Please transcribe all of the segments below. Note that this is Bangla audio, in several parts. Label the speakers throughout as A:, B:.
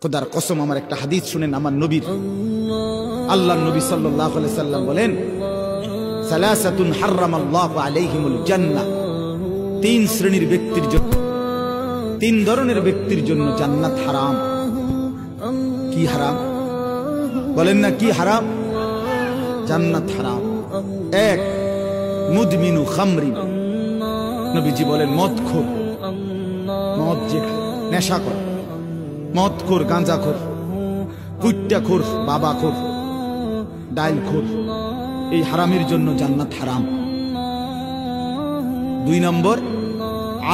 A: খোদার কসম, আমার একটা হাদিস শুনেন আমার নবীর। আল্লাহর নবী সাল্লাল্লাহু আলাইহি সাল্লাম বলেন, সালাসাতুন হারামাল্লাহু আলাইহিমুল জান্নাহ, তিন শ্রেণীর ব্যক্তির জন্য, তিন ধরনের ব্যক্তির জন্য জান্নাত হারাম। কি হারাম বলেন না? কি হারাম? জান্নাত হারাম। এক, মুদমিনু খামরিন, নবীজি বলেন মদখোর, মদ যে নেশাখোর, মদখোর, গাঁজাখোর, কুট্টাখোর, বাবাখোর, ডাইলখোর, এই হারামের জন্য জান্নাত হারাম। দুই নম্বর,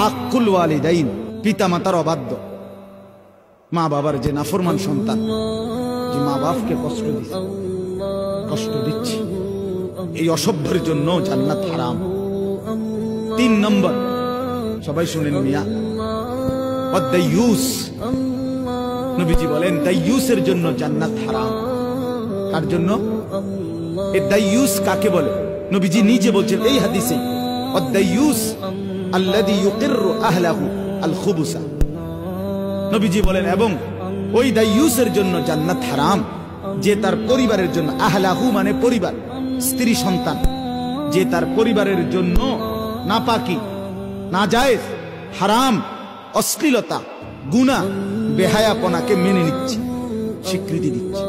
A: আকুল ওয়ালিদাইন, পিতা মাতার অবাধ্য, মা বাবার যে নাফরমান সন্তান, যে মা বাপকে কষ্ট দিচ্ছে, এই অসভ্যের জন্য জান্নাত হারাম। তিন নম্বর, সবাই শুনেন মিয়া, অদাইয়ুস, নবীজি বলেন দাইয়ুসের জন্য জান্নাত হারাম। কার জন্য? এই দাইয়ুস কাকে বলে? নবীজি নিজে বলছেন এই হাদিসে, অদাইয়ুস আল্লাযী ইউকিররু আহলাহু আল খুবুসা। নবীজি বলেন এবং ওই দাইয়ুসের জন্য জান্নাত হারাম, যে তার পরিবারের জন্য, আহলাহু মানে পরিবার, স্ত্রী সন্তান, যে তার পরিবারের জন্য নাপাকি, নাজায়েজ, হারাম, অশ্লীলতা, গুনাহ, বেহায়াপনাকে মেনে নিচ্ছে, স্বীকৃতি দিচ্ছে,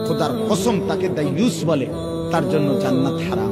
A: খোদার কসম তাকে দাইয়ুস বলে, তার জন্য জান্নাত হারাম।